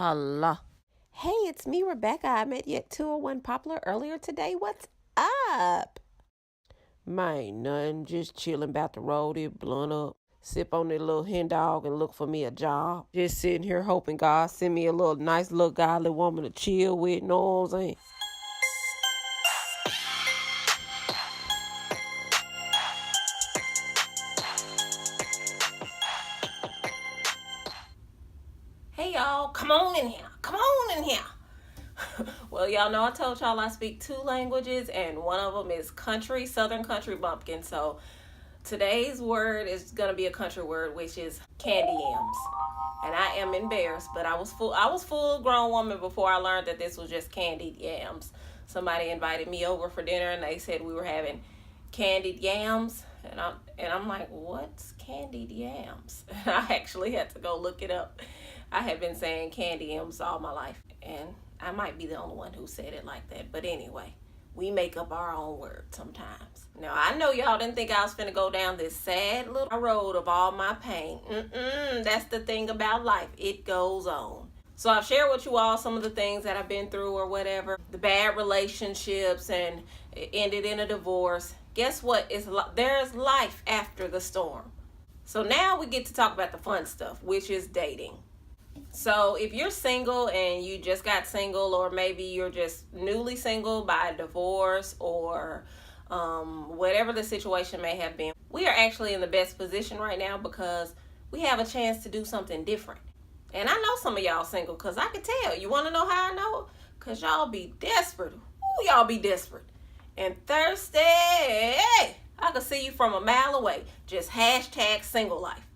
Allah. Hey, it's me, Rebekah. I met you at 201 Poplar earlier today. What's up? Man, nothing. Just chilling about to roll this blunt up, sip on that little hen dog, and look for me a job. Just sitting here hoping God send me a little nice little godly woman to chill with, know what I'm saying? Hey, y'all. Come on in here. Come on in here. Well, y'all know I told y'all I speak two languages, and one of them is country, Southern country bumpkin. So today's word is going to be a country word, which is candy yams. And I am embarrassed, but I was full grown woman before I learned that this was just candied yams. Somebody invited me over for dinner, and they said we were having candied yams, and I'm like, what's candied yams? I actually had to go look it up. I have been saying candy yams all my life, and I might be the only one who said it like that. But anyway, we make up our own words sometimes. Now, I know y'all didn't think I was finna go down this sad little road of all my pain. That's the thing about life. It goes on. So I've shared with you all some of the things that I've been through or whatever. The bad relationships, and it ended in a divorce. Guess what? There's life after the storm. So now we get to talk about the fun stuff, which is dating. So if you're single and you just got single, or maybe you're just newly single by divorce, or whatever the situation may have been, we are actually in the best position right now because we have a chance to do something different. And I know some of y'all single because I can tell. You want to know how I know? Because y'all be desperate. Ooh, y'all be desperate and thirsty. I can see you from a mile away. Just hashtag single life.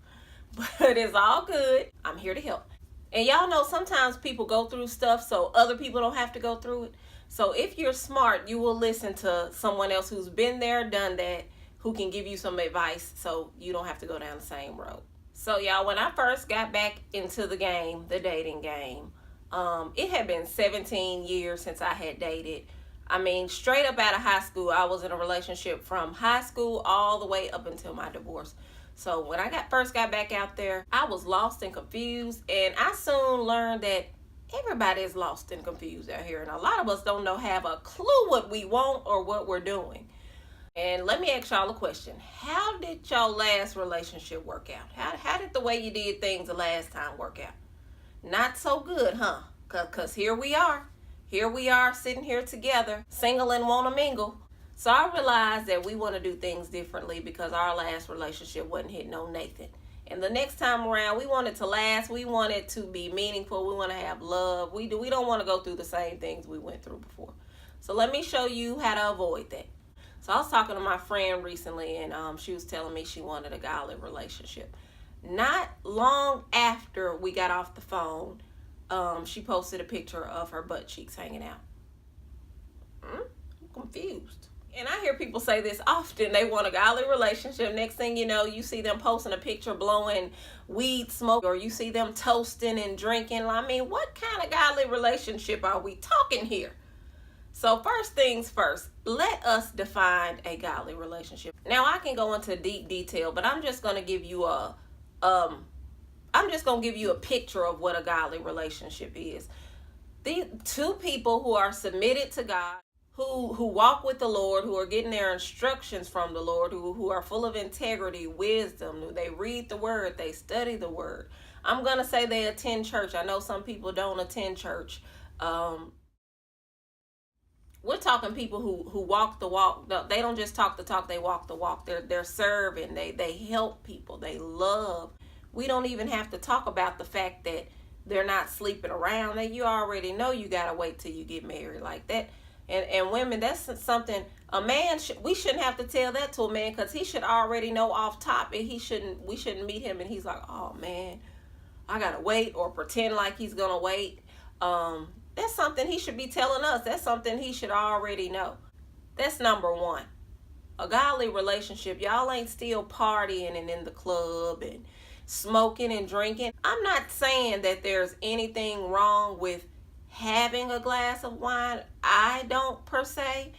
But it's all good. I'm here to help. And y'all know sometimes people go through stuff so other people don't have to go through it. So if you're smart, you will listen to someone else who's been there, done that, who can give you some advice so you don't have to go down the same road. So y'all, when I first got back into the game, the dating game, it had been 17 years since I had dated. I mean, straight up out of high school, I was in a relationship from high school all the way up until my divorce. So when I first got back out there, I was lost and confused, and I soon learned that everybody is lost and confused out here, and a lot of us don't have a clue what we want or what we're doing. And let me ask y'all a question. How did y'all last relationship work out? How did the way you did things the last time work out? Not so good, huh? Because here we are. Here we are sitting here together, single and want to mingle. So I realized that we want to do things differently because our last relationship wasn't hitting on Nathan. And the next time around, we want it to last. We want it to be meaningful. We want to have love. We don't want to go through the same things we went through before. So let me show you how to avoid that. So I was talking to my friend recently, and she was telling me she wanted a godly relationship. Not long after we got off the phone, she posted a picture of her butt cheeks hanging out. I'm confused. And I hear people say this often. They want a godly relationship. Next thing you know, you see them posting a picture blowing weed smoke, or you see them toasting and drinking. I mean, what kind of godly relationship are we talking here? So first things first, let us define a godly relationship. Now I can go into deep detail, but I'm just going to give you a picture of what a godly relationship is. The two people who are submitted to God, who walk with the Lord, who are getting their instructions from the Lord, who are full of integrity, wisdom, they read the word, they study the word. I'm going to say they attend church. I know some people don't attend church. We're talking people who walk the walk. They don't just talk the talk, they walk the walk. They're serving, they help people, they love. We don't even have to talk about the fact that they're not sleeping around. You already know you got to wait till you get married like that. And women, that's something a man we shouldn't have to tell that to a man, because he should already know off top, and we shouldn't meet him and he's like, oh man, I gotta wait, or pretend like he's gonna wait. That's something he should be telling us. That's something he should already know. That's number one. A godly relationship, y'all ain't still partying and in the club and smoking and drinking. I'm not saying that there's anything wrong with having a glass of wine. I don't per se,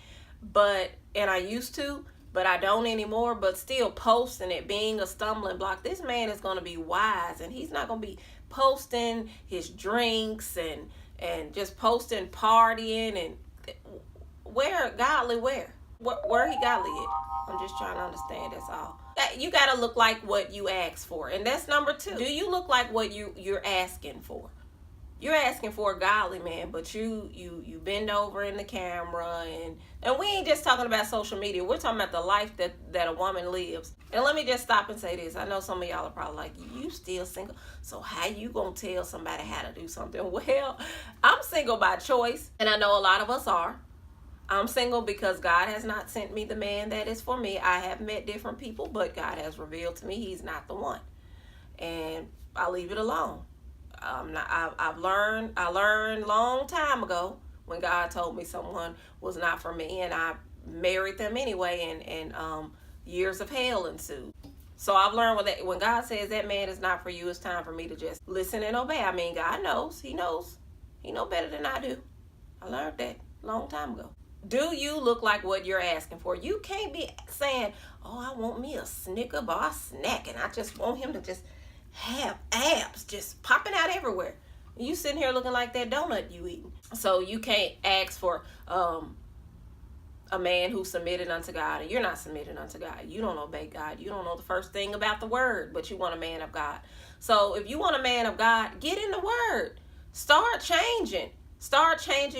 and I used to, but I don't anymore. But still, posting it being a stumbling block. This man is going to be wise, and he's not going to be posting his drinks and just posting partying and where godly where he godly at? I'm just trying to understand, that's all. You got to look like what you ask for. And that's number 2. Do you look like what you're asking for? You're asking for a godly man, but you bend over in the camera, and we ain't just talking about social media. We're talking about the life that a woman lives. And let me just stop and say this. I know some of y'all are probably like, you still single, so how you gonna tell somebody how to do something? Well, I'm single by choice, and I know a lot of us are. I'm single because God has not sent me the man that is for me. I have met different people, but God has revealed to me he's not the one, and I leave it alone. I learned long time ago when God told me someone was not for me, and I married them anyway, and years of hell ensued. So I've learned when God says that man is not for you, it's time for me to just listen and obey. I mean, God knows. He knows better than I do. I learned that a long time ago. Do you look like what you're asking for? You can't be saying, oh, I want me a Snicker bar snack, and I just want him to just have abs just popping out everywhere. You sitting here looking like that donut you eating. So you can't ask for a man who's submitted unto God, and you're not submitted unto God. You don't obey God. You don't know the first thing about the word, but you want a man of God. So if you want a man of God, get in the word. Start changing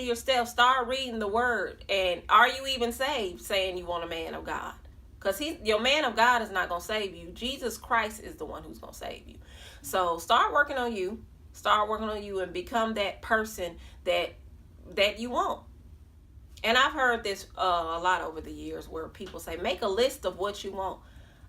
yourself. Start reading the word. And are you even saved saying you want a man of God? Because your man of God is not going to save you. Jesus Christ is the one who's going to save you. So start working on you. Start working on you and become that person that you want. And I've heard this a lot over the years where people say, make a list of what you want.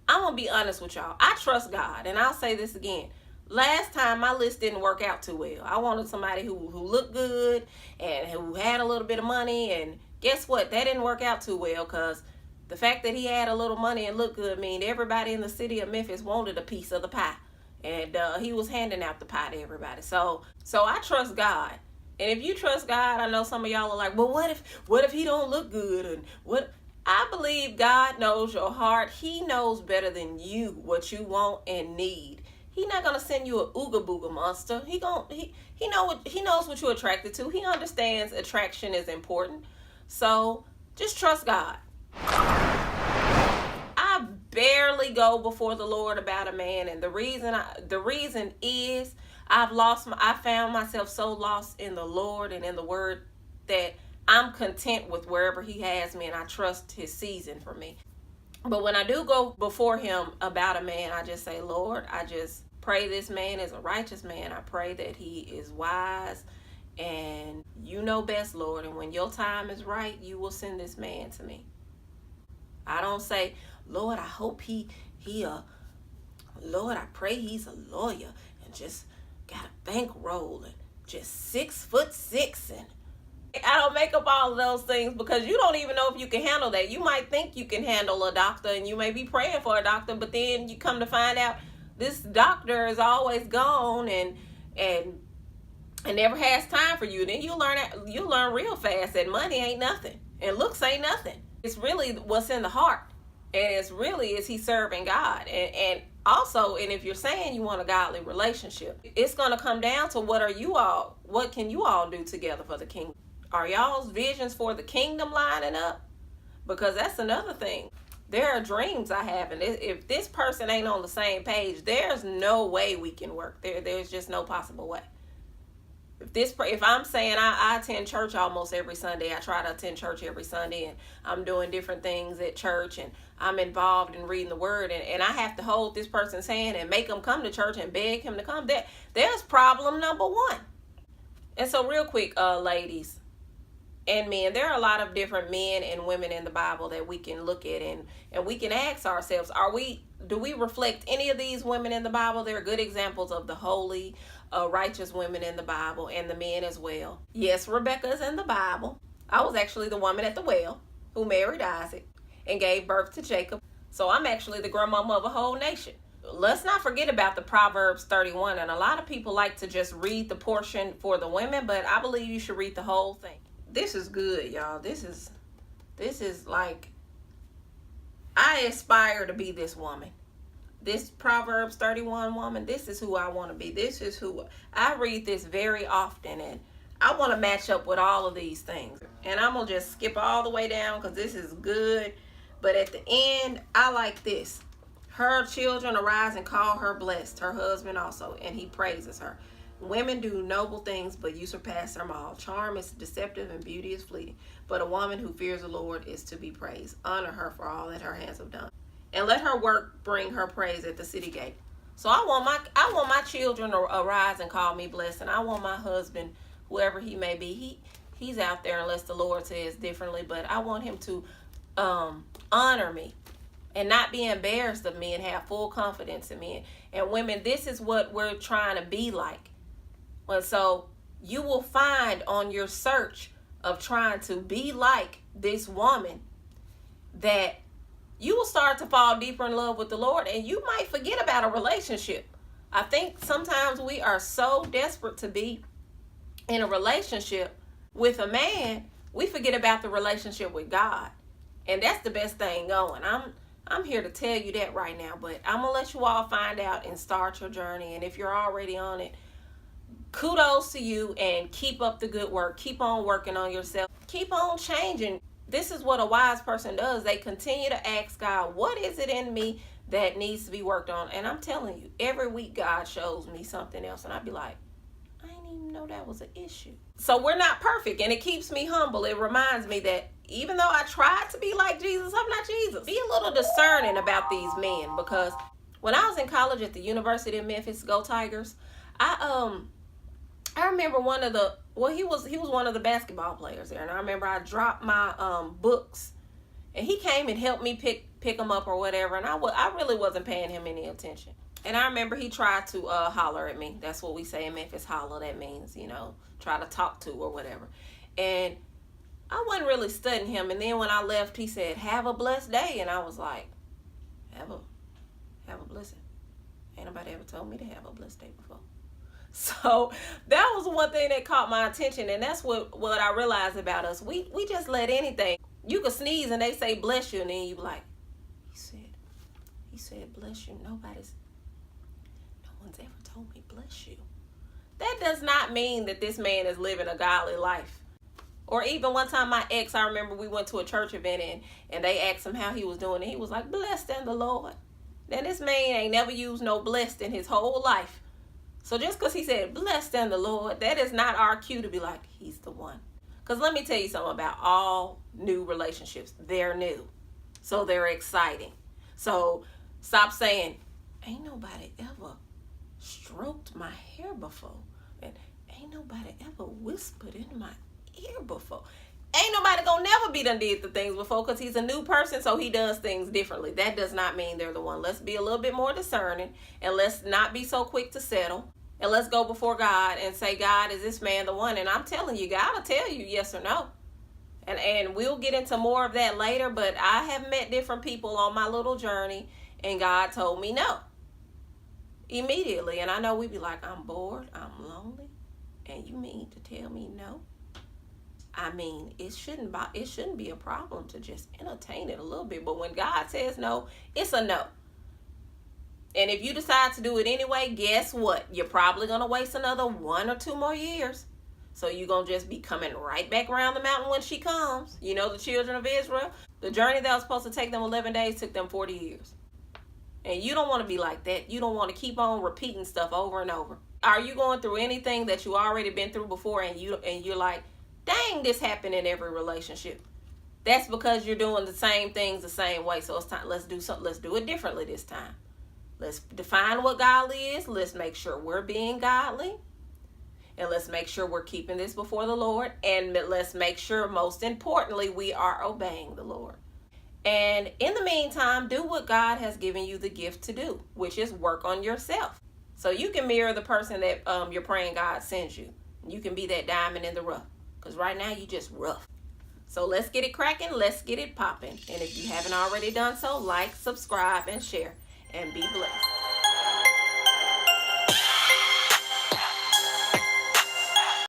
I'm going to be honest with y'all. I trust God. And I'll say this again. Last time my list didn't work out too well. I wanted somebody who looked good and who had a little bit of money. And guess what? That didn't work out too well, because the fact that he had a little money and looked good mean everybody in the city of Memphis wanted a piece of the pie. And he was handing out the pie to everybody. So I trust God. And if you trust God, I know some of y'all are like, well, what if he don't look good? And what? I believe God knows your heart. He knows better than you what you want and need. He's not gonna send you a ooga booga monster. He knows what you're attracted to. He understands attraction is important. So just trust God. I barely go before the Lord about a man, and the reason is I found myself so lost in the Lord and in the Word that I'm content with wherever He has me, and I trust His season for me. But when I do go before Him about a man, I just say, Lord, I just pray this man is a righteous man. I pray that he is wise, and you know best, Lord. And when your time is right, you will send this man to me. I don't say, Lord, I hope Lord, I pray he's a lawyer and just got a bankroll and just 6'6", and I don't make up all of those things, because you don't even know if you can handle that. You might think you can handle a doctor, and you may be praying for a doctor, but then you come to find out this doctor is always gone and never has time for you. Then you learn real fast that money ain't nothing and looks ain't nothing. It's really what's in the heart, and it's really, is he serving God? And also, and if you're saying you want a godly relationship, it's going to come down to what can you all do together for the kingdom? Are y'all's visions for the kingdom lining up? Because that's another thing. There are dreams I have, and if this person ain't on the same page, there's no way we can work. There's just no possible way. If I'm saying I attend church almost every Sunday, I try to attend church every Sunday, and I'm doing different things at church, and I'm involved in reading the word, and I have to hold this person's hand and make them come to church and beg him to come. There's problem number one. And so real quick, ladies and men, there are a lot of different men and women in the Bible that we can look at, and we can ask ourselves, do we reflect any of these women in the Bible? They're good examples of the holy, righteous women in the Bible, and the men as well. Yes, Rebekah is in the Bible. I was actually the woman at the well who married Isaac and gave birth to Jacob. So I'm actually the grandmama of a whole nation. Let's not forget about the Proverbs 31. And a lot of people like to just read the portion for the women, but I believe you should read the whole thing. This is good, y'all. This is like, I aspire to be this woman. this Proverbs 31 woman, this is who I want to be. This is who I read this very often, and I want to match up with all of these things. And I'm going to just skip all the way down because this is good. But at the end, I like this. Her children arise and call her blessed, her husband also, and he praises her. Women do noble things, but you surpass them all. Charm is deceptive and beauty is fleeting. But a woman who fears the Lord is to be praised. Honor her for all that her hands have done. And let her work bring her praise at the city gate. So I want my children to arise and call me blessed. And I want my husband, whoever he may be, he's out there unless the Lord says differently. But I want him to honor me and not be embarrassed of me and have full confidence in me. And women, this is what we're trying to be like. And so you will find on your search of trying to be like this woman that you will start to fall deeper in love with the Lord, and you might forget about a relationship. I think sometimes we are so desperate to be in a relationship with a man, we forget about the relationship with God. And that's the best thing going. I'm here to tell you that right now, but I'm going to let you all find out and start your journey. And if you're already on it, kudos to you, and keep up the good work. Keep on working on yourself. Keep on changing. This is what a wise person does. They continue to ask God, what is it in me that needs to be worked on? And I'm telling you, every week God shows me something else, and I'd be like, I didn't even know that was an issue. So we're not perfect, and it keeps me humble. It reminds me that even though I tried to be like Jesus, I'm not Jesus. Be a little discerning about these men, because when I was in college at the University of Memphis, go Tigers, I remember he was one of the basketball players there, and I remember I dropped my books, and he came and helped me pick them up or whatever, and I really wasn't paying him any attention. And I remember he tried to holler at me. That's what we say in Memphis, holler. That means, try to talk to or whatever. And I wasn't really studying him. And then when I left, he said, have a blessed day. And I was like, have a blessed. Ain't nobody ever told me to have a blessed day before. So that was one thing that caught my attention. And that's what I realized about us. We just let anything. You could sneeze and they say bless you, and then you be like, he said bless you. No one's ever told me bless you. That does not mean that this man is living a godly life. Or even one time my ex, I remember we went to a church event and they asked him how he was doing, and he was like, blessed in the Lord. Now this man ain't never used no blessed in his whole life. So just because he said blessed in the Lord, that is not our cue to be like, he's the one. Because let me tell you something about all new relationships. They're new. So they're exciting. So stop saying, ain't nobody ever stroked my hair before, and ain't nobody ever whispered in my ear before. Ain't nobody gonna never be done did the things before, because he's a new person, so he does things differently. That does not mean they're the one. Let's be a little bit more discerning, and let's not be so quick to settle, and let's go before God and say, God, is this man the one? And I'm telling you, God will tell you yes or no. And we'll get into more of that later, but I have met different people on my little journey, and God told me no. Immediately. And I know we'd be like, I'm bored, I'm lonely, and you mean to tell me no? I mean, it shouldn't be a problem to just entertain it a little bit, but when God says no, it's a no. And if you decide to do it anyway, guess what? You're probably going to waste another 1 or 2 more years. So you're going to just be coming right back around the mountain when she comes. You know, the children of Israel, the journey that was supposed to take them 11 days took them 40 years. And you don't want to be like that. You don't want to keep on repeating stuff over and over. Are you going through anything that you already been through before, and you're like, dang, this happened in every relationship? That's because you're doing the same things the same way. So it's time. Let's do something. Let's do it differently this time. Let's define what godly is. Let's make sure we're being godly. And let's make sure we're keeping this before the Lord. And let's make sure, most importantly, we are obeying the Lord. And in the meantime, do what God has given you the gift to do, which is work on yourself. So you can mirror the person that you're praying God sends you. You can be that diamond in the rough. Because right now, you just rough. So let's get it cracking. Let's get it popping. And if you haven't already done so, like, subscribe, and share. And be blessed.